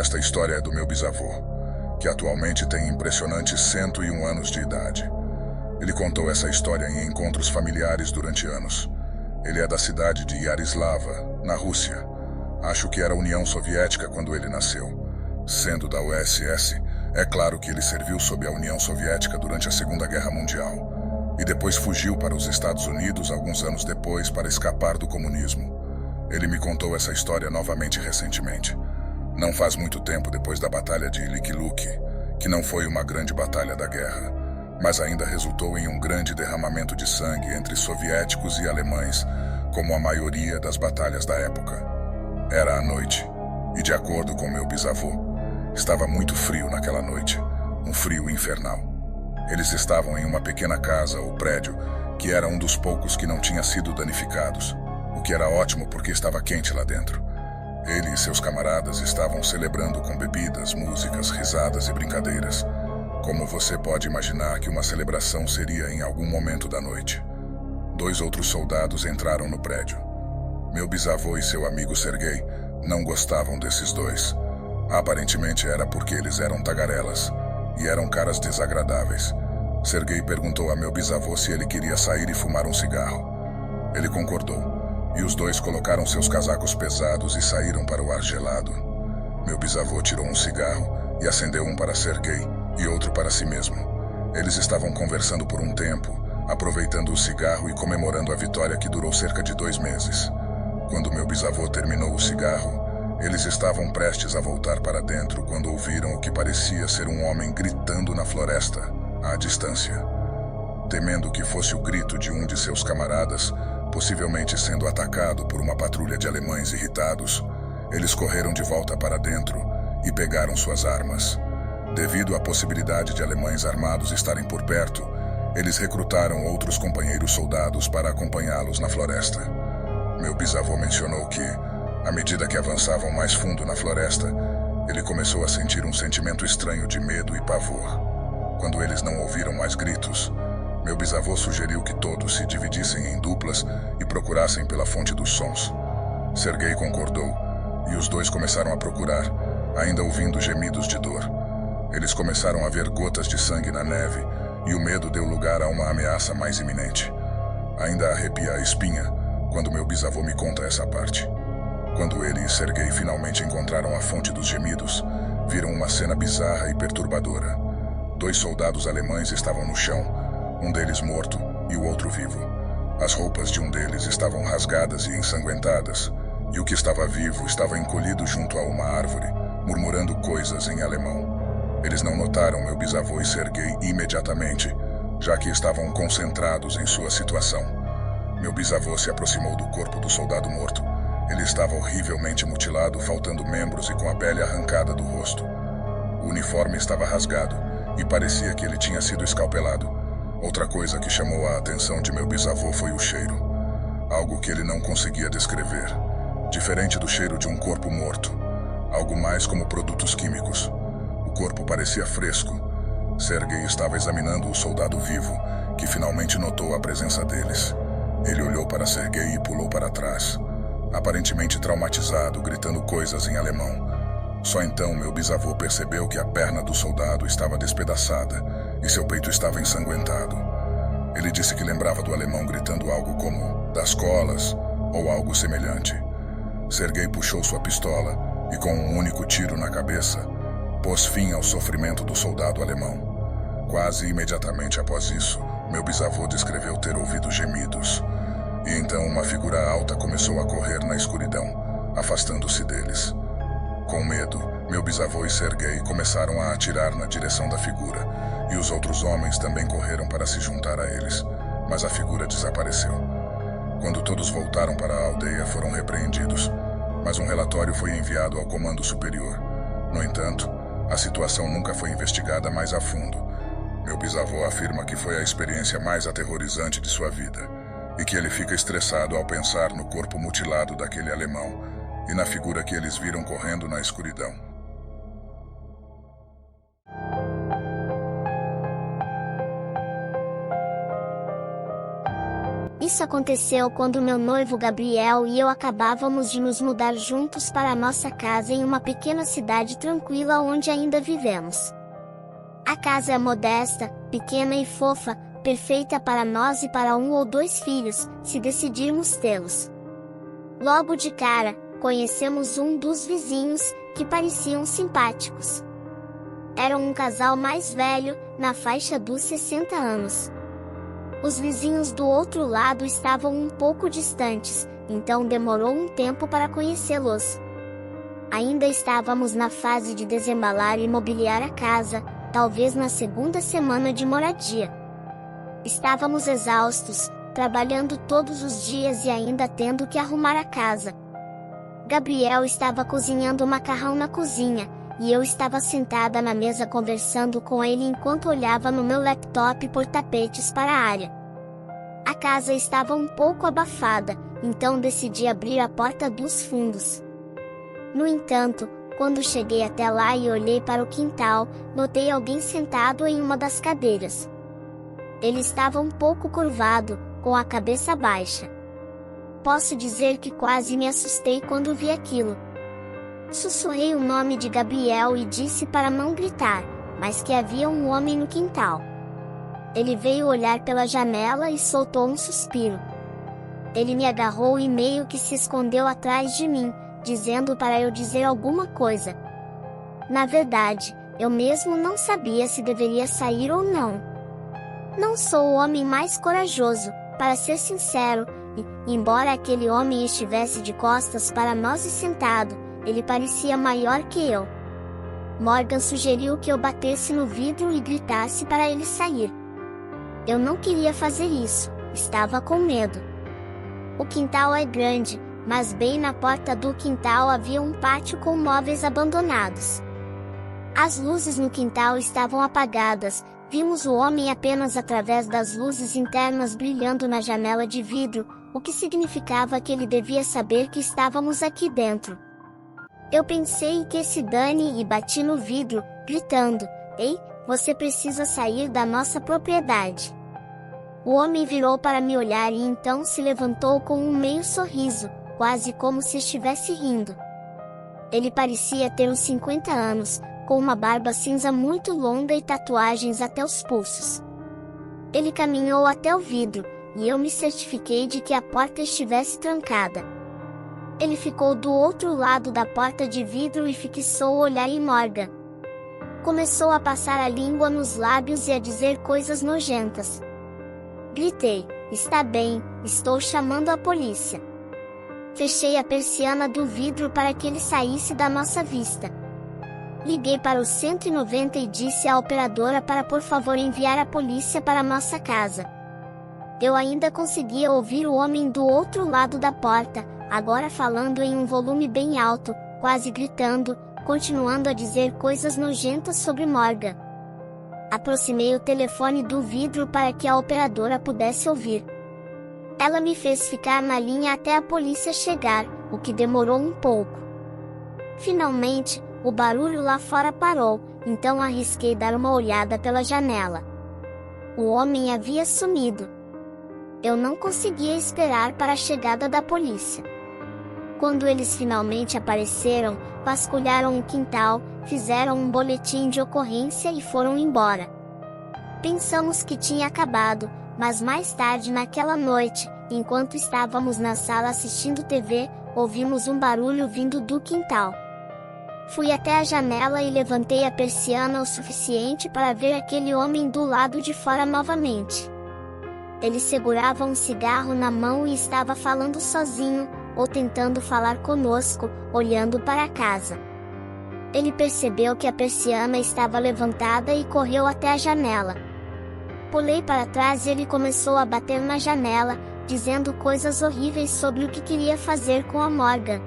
Esta história é do meu bisavô, que atualmente tem impressionantes 101 anos de idade. Ele contou essa história em encontros familiares durante anos. Ele é da cidade de Yarislava, na Rússia. Acho que era a União Soviética quando ele nasceu. Sendo da USS, é claro que ele serviu sob a União Soviética durante a Segunda Guerra Mundial e depois fugiu para os Estados Unidos alguns anos depois para escapar do comunismo. Ele me contou essa história novamente recentemente. Não faz muito tempo depois da Batalha de Likiluki, que não foi uma grande batalha da guerra, mas ainda resultou em um grande derramamento de sangue entre soviéticos e alemães, como a maioria das batalhas da época. Era à noite, e de acordo com meu bisavô, estava muito frio naquela noite, um frio infernal. Eles estavam em uma pequena casa ou prédio, que era um dos poucos que não tinha sido danificados, o que era ótimo porque estava quente lá dentro. Ele e seus camaradas estavam celebrando com bebidas, músicas, risadas e brincadeiras, como você pode imaginar que uma celebração seria em algum momento da noite. 2 outros soldados entraram no prédio. Meu bisavô e seu amigo Sergei não gostavam desses 2. Aparentemente era porque eles eram tagarelas e eram caras desagradáveis. Sergei perguntou a meu bisavô se ele queria sair e fumar um cigarro. Ele concordou, e os 2 colocaram seus casacos pesados e saíram para o ar gelado. Meu bisavô tirou um cigarro e acendeu um para Sergei e outro para si mesmo. Eles estavam conversando por um tempo, aproveitando o cigarro e comemorando a vitória que durou cerca de 2 meses. Quando meu bisavô terminou o cigarro, eles estavam prestes a voltar para dentro quando ouviram o que parecia ser um homem gritando na floresta, à distância. Temendo que fosse o grito de um de seus camaradas, possivelmente sendo atacado por uma patrulha de alemães irritados, eles correram de volta para dentro e pegaram suas armas. Devido à possibilidade de alemães armados estarem por perto, eles recrutaram outros companheiros soldados para acompanhá-los na floresta. Meu bisavô mencionou que, à medida que avançavam mais fundo na floresta, ele começou a sentir um sentimento estranho de medo e pavor. Quando eles não ouviram mais gritos, meu bisavô sugeriu que todos se dividissem em duplas e procurassem pela fonte dos sons. Sergei concordou, e os 2 começaram a procurar, ainda ouvindo gemidos de dor. Eles começaram a ver gotas de sangue na neve, e o medo deu lugar a uma ameaça mais iminente. Ainda arrepia a espinha quando meu bisavô me conta essa parte. Quando ele e Sergei finalmente encontraram a fonte dos gemidos, viram uma cena bizarra e perturbadora. 2 soldados alemães estavam no chão, um deles morto e o outro vivo. As roupas de um deles estavam rasgadas e ensanguentadas, e o que estava vivo estava encolhido junto a uma árvore, murmurando coisas em alemão. Eles não notaram meu bisavô e Sergei imediatamente, já que estavam concentrados em sua situação. Meu bisavô se aproximou do corpo do soldado morto. Ele estava horrivelmente mutilado, faltando membros e com a pele arrancada do rosto. O uniforme estava rasgado e parecia que ele tinha sido escalpelado. Outra coisa que chamou a atenção de meu bisavô foi o cheiro. Algo que ele não conseguia descrever. Diferente do cheiro de um corpo morto. Algo mais como produtos químicos. O corpo parecia fresco. Sergei estava examinando o soldado vivo, que finalmente notou a presença deles. Ele olhou para Sergei e pulou para trás, aparentemente traumatizado, gritando coisas em alemão. Só então meu bisavô percebeu que a perna do soldado estava despedaçada e seu peito estava ensanguentado. Ele disse que lembrava do alemão gritando algo como "das colas" ou algo semelhante. Sergei puxou sua pistola e, com um único tiro na cabeça, pôs fim ao sofrimento do soldado alemão. Quase imediatamente após isso, meu bisavô descreveu ter ouvido gemidos. E então uma figura alta começou a correr na escuridão, afastando-se deles. Com medo, meu bisavô e Sergei começaram a atirar na direção da figura, e os outros homens também correram para se juntar a eles, mas a figura desapareceu. Quando todos voltaram para a aldeia, foram repreendidos, mas um relatório foi enviado ao comando superior. No entanto, a situação nunca foi investigada mais a fundo. Meu bisavô afirma que foi a experiência mais aterrorizante de sua vida, e que ele fica estressado ao pensar no corpo mutilado daquele alemão e na figura que eles viram correndo na escuridão. Isso aconteceu quando meu noivo Gabriel e eu acabávamos de nos mudar juntos para a nossa casa em uma pequena cidade tranquila onde ainda vivemos. A casa é modesta, pequena e fofa, perfeita para nós e para 1 ou 2 filhos, se decidirmos tê-los. Logo de cara, conhecemos um dos vizinhos, que pareciam simpáticos. Eram um casal mais velho, na faixa dos 60 anos. Os vizinhos do outro lado estavam um pouco distantes, então demorou um tempo para conhecê-los. Ainda estávamos na fase de desembalar e mobiliar a casa, talvez na segunda semana de moradia. Estávamos exaustos, trabalhando todos os dias e ainda tendo que arrumar a casa. Gabriel estava cozinhando macarrão na cozinha, e eu estava sentada na mesa conversando com ele enquanto olhava no meu laptop por tapetes para a área. A casa estava um pouco abafada, então decidi abrir a porta dos fundos. No entanto, quando cheguei até lá e olhei para o quintal, notei alguém sentado em uma das cadeiras. Ele estava um pouco curvado, com a cabeça baixa. Posso dizer que quase me assustei quando vi aquilo. Sussurrei o nome de Gabriel e disse para não gritar, mas que havia um homem no quintal. Ele veio olhar pela janela e soltou um suspiro. Ele me agarrou e meio que se escondeu atrás de mim, dizendo para eu dizer alguma coisa. Na verdade, eu mesmo não sabia se deveria sair ou não. Não sou o homem mais corajoso, para ser sincero, e, embora aquele homem estivesse de costas para nós e sentado, ele parecia maior que eu. Morgan sugeriu que eu batesse no vidro e gritasse para ele sair. Eu não queria fazer isso, estava com medo. O quintal é grande, mas bem na porta do quintal havia um pátio com móveis abandonados. As luzes no quintal estavam apagadas, vimos o homem apenas através das luzes internas brilhando na janela de vidro, o que significava que ele devia saber que estávamos aqui dentro. Eu pensei que se dane e bati no vidro, gritando: "Ei, você precisa sair da nossa propriedade." O homem virou para me olhar e então se levantou com um meio sorriso, quase como se estivesse rindo. Ele parecia ter uns 50 anos, com uma barba cinza muito longa e tatuagens até os pulsos. Ele caminhou até o vidro, e eu me certifiquei de que a porta estivesse trancada. Ele ficou do outro lado da porta de vidro e fixou o olhar em Morgan. Começou a passar a língua nos lábios e a dizer coisas nojentas. Gritei: "Está bem, estou chamando a polícia." Fechei a persiana do vidro para que ele saísse da nossa vista. Liguei para o 190 e disse à operadora para por favor enviar a polícia para nossa casa. Eu ainda conseguia ouvir o homem do outro lado da porta, agora falando em um volume bem alto, quase gritando, continuando a dizer coisas nojentas sobre Morgan. Aproximei o telefone do vidro para que a operadora pudesse ouvir. Ela me fez ficar na linha até a polícia chegar, o que demorou um pouco. Finalmente, o barulho lá fora parou, então arrisquei dar uma olhada pela janela. O homem havia sumido. Eu não conseguia esperar para a chegada da polícia. Quando eles finalmente apareceram, vasculharam o quintal, fizeram um boletim de ocorrência e foram embora. Pensamos que tinha acabado, mas mais tarde naquela noite, enquanto estávamos na sala assistindo TV, ouvimos um barulho vindo do quintal. Fui até a janela e levantei a persiana o suficiente para ver aquele homem do lado de fora novamente. Ele segurava um cigarro na mão e estava falando sozinho, ou tentando falar conosco, olhando para a casa. Ele percebeu que a persiana estava levantada e correu até a janela. Pulei para trás e ele começou a bater na janela, dizendo coisas horríveis sobre o que queria fazer com a Morgan.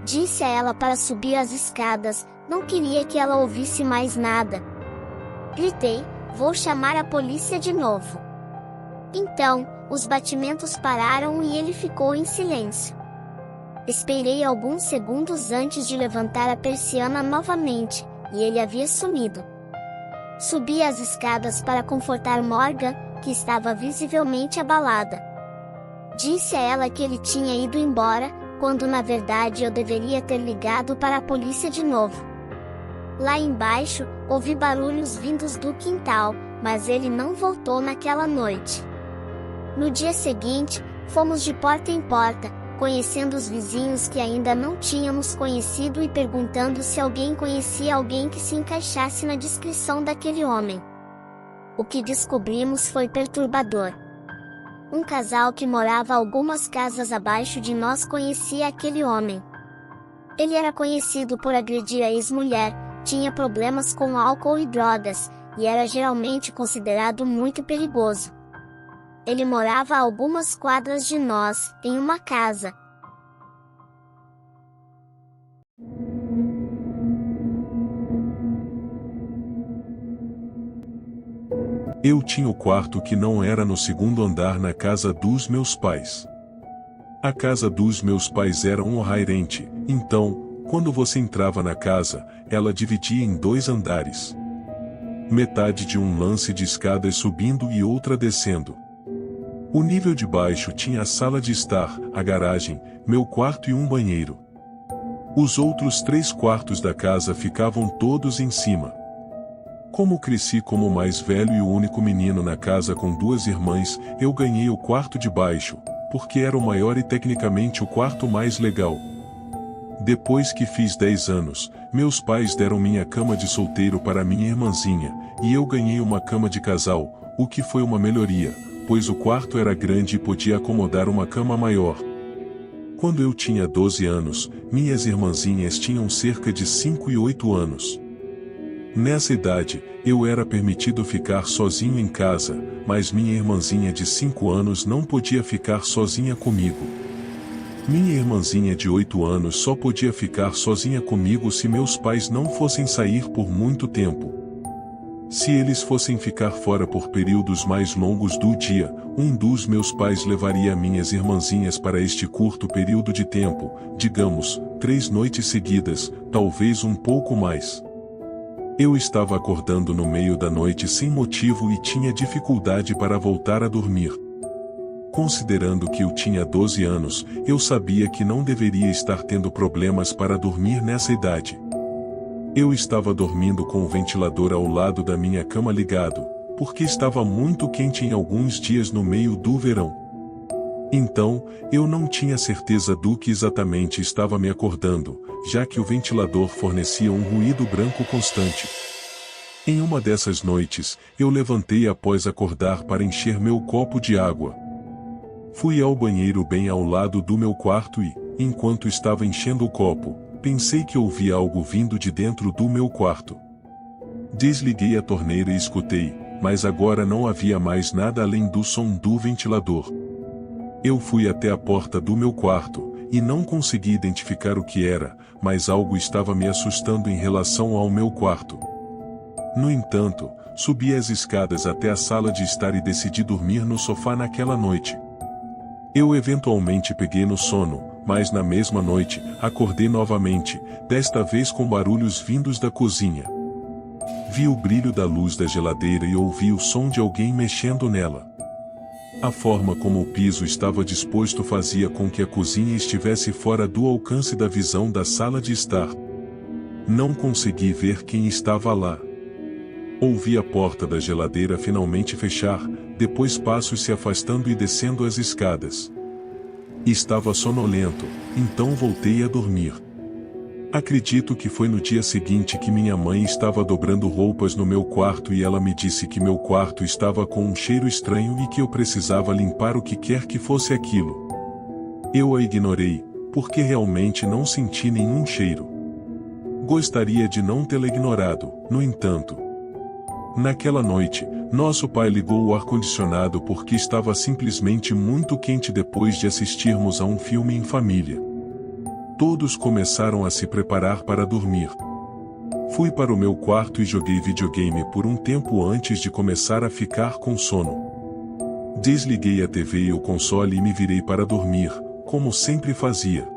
Disse a ela para subir as escadas, não queria que ela ouvisse mais nada. Gritei: "Vou chamar a polícia de novo." Então, os batimentos pararam e ele ficou em silêncio. Esperei alguns segundos antes de levantar a persiana novamente, e ele havia sumido. Subi as escadas para confortar Morgan, que estava visivelmente abalada. Disse a ela que ele tinha ido embora, quando na verdade eu deveria ter ligado para a polícia de novo. Lá embaixo, ouvi barulhos vindos do quintal, mas ele não voltou naquela noite. No dia seguinte, fomos de porta em porta, conhecendo os vizinhos que ainda não tínhamos conhecido e perguntando se alguém conhecia alguém que se encaixasse na descrição daquele homem. O que descobrimos foi perturbador. Um casal que morava algumas casas abaixo de nós conhecia aquele homem. Ele era conhecido por agredir a ex-mulher, tinha problemas com álcool e drogas, e era geralmente considerado muito perigoso. Ele morava a algumas quadras de nós, em uma casa. Eu tinha o quarto que não era no segundo andar na casa dos meus pais. A casa dos meus pais era um rairente, então, quando você entrava na casa, ela dividia em 2 andares. Metade de um lance de escadas subindo e outra descendo. O nível de baixo tinha a sala de estar, a garagem, meu quarto e um banheiro. Os outros 3 quartos da casa ficavam todos em cima. Como cresci como o mais velho e o único menino na casa com 2 irmãs, eu ganhei o quarto de baixo, porque era o maior e tecnicamente o quarto mais legal. Depois que fiz 10 anos, meus pais deram minha cama de solteiro para minha irmãzinha, e eu ganhei uma cama de casal, o que foi uma melhoria, pois o quarto era grande e podia acomodar uma cama maior. Quando eu tinha 12 anos, minhas irmãzinhas tinham cerca de 5 e 8 anos. Nessa idade, eu era permitido ficar sozinho em casa, mas minha irmãzinha de 5 anos não podia ficar sozinha comigo. Minha irmãzinha de 8 anos só podia ficar sozinha comigo se meus pais não fossem sair por muito tempo. Se eles fossem ficar fora por períodos mais longos do dia, um dos meus pais levaria minhas irmãzinhas para este curto período de tempo, digamos, 3 noites seguidas, talvez um pouco mais. Eu estava acordando no meio da noite sem motivo e tinha dificuldade para voltar a dormir. Considerando que eu tinha 12 anos, eu sabia que não deveria estar tendo problemas para dormir nessa idade. Eu estava dormindo com o ventilador ao lado da minha cama ligado, porque estava muito quente em alguns dias no meio do verão. Então, eu não tinha certeza do que exatamente estava me acordando, já que o ventilador fornecia um ruído branco constante. Em uma dessas noites, eu levantei após acordar para encher meu copo de água. Fui ao banheiro bem ao lado do meu quarto e, enquanto estava enchendo o copo, pensei que ouvi algo vindo de dentro do meu quarto. Desliguei a torneira e escutei, mas agora não havia mais nada além do som do ventilador. Eu fui até a porta do meu quarto, e não consegui identificar o que era, mas algo estava me assustando em relação ao meu quarto. No entanto, subi as escadas até a sala de estar e decidi dormir no sofá naquela noite. Eu eventualmente peguei no sono, mas na mesma noite, acordei novamente, desta vez com barulhos vindos da cozinha. Vi o brilho da luz da geladeira e ouvi o som de alguém mexendo nela. A forma como o piso estava disposto fazia com que a cozinha estivesse fora do alcance da visão da sala de estar. Não consegui ver quem estava lá. Ouvi a porta da geladeira finalmente fechar, depois passos se afastando e descendo as escadas. Estava sonolento, então voltei a dormir. Acredito que foi no dia seguinte que minha mãe estava dobrando roupas no meu quarto e ela me disse que meu quarto estava com um cheiro estranho e que eu precisava limpar o que quer que fosse aquilo. Eu a ignorei, porque realmente não senti nenhum cheiro. Gostaria de não tê-la ignorado, no entanto. Naquela noite, nosso pai ligou o ar-condicionado porque estava simplesmente muito quente depois de assistirmos a um filme em família. Todos começaram a se preparar para dormir. Fui para o meu quarto e joguei videogame por um tempo antes de começar a ficar com sono. Desliguei a TV e o console e me virei para dormir, como sempre fazia.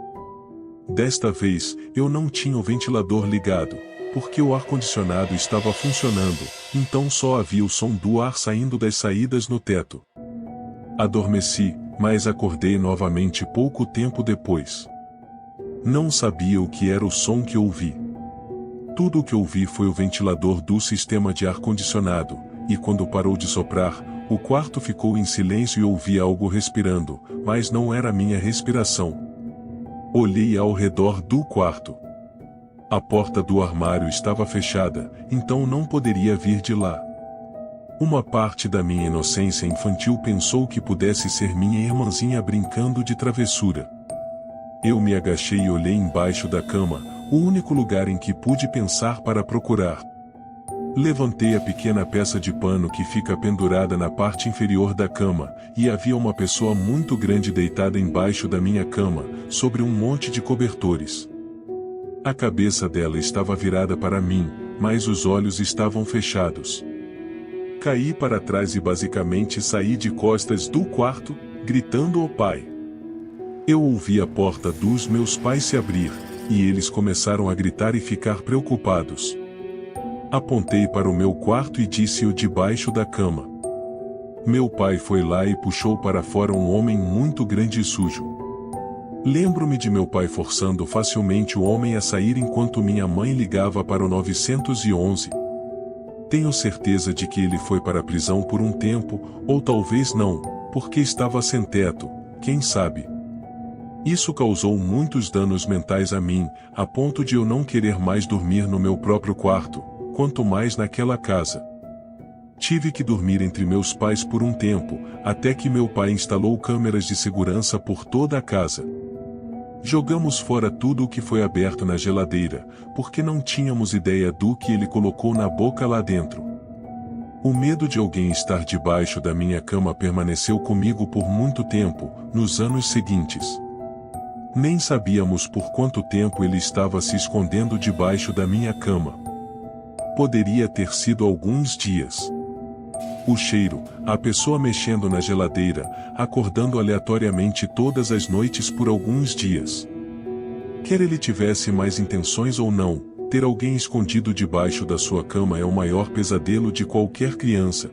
Desta vez, eu não tinha o ventilador ligado, porque o ar-condicionado estava funcionando, então só havia o som do ar saindo das saídas no teto. Adormeci, mas acordei novamente pouco tempo depois. Não sabia o que era o som que ouvi. Tudo o que ouvi foi o ventilador do sistema de ar-condicionado, e quando parou de soprar, o quarto ficou em silêncio e ouvi algo respirando, mas não era minha respiração. Olhei ao redor do quarto. A porta do armário estava fechada, então não poderia vir de lá. Uma parte da minha inocência infantil pensou que pudesse ser minha irmãzinha brincando de travessura. Eu me agachei e olhei embaixo da cama, o único lugar em que pude pensar para procurar. Levantei a pequena peça de pano que fica pendurada na parte inferior da cama, e havia uma pessoa muito grande deitada embaixo da minha cama, sobre um monte de cobertores. A cabeça dela estava virada para mim, mas os olhos estavam fechados. Caí para trás e basicamente saí de costas do quarto, gritando ao pai. Eu ouvi a porta dos meus pais se abrir, e eles começaram a gritar e ficar preocupados. Apontei para o meu quarto e disse-o debaixo da cama. Meu pai foi lá e puxou para fora um homem muito grande e sujo. Lembro-me de meu pai forçando facilmente o homem a sair enquanto minha mãe ligava para o 911. Tenho certeza de que ele foi para a prisão por um tempo, ou talvez não, porque estava sem teto, quem sabe. Isso causou muitos danos mentais a mim, a ponto de eu não querer mais dormir no meu próprio quarto, quanto mais naquela casa. Tive que dormir entre meus pais por um tempo, até que meu pai instalou câmeras de segurança por toda a casa. Jogamos fora tudo o que foi aberto na geladeira, porque não tínhamos ideia do que ele colocou na boca lá dentro. O medo de alguém estar debaixo da minha cama permaneceu comigo por muito tempo, nos anos seguintes. Nem sabíamos por quanto tempo ele estava se escondendo debaixo da minha cama. Poderia ter sido alguns dias. O cheiro, a pessoa mexendo na geladeira, acordando aleatoriamente todas as noites por alguns dias. Quer ele tivesse mais intenções ou não, ter alguém escondido debaixo da sua cama é o maior pesadelo de qualquer criança.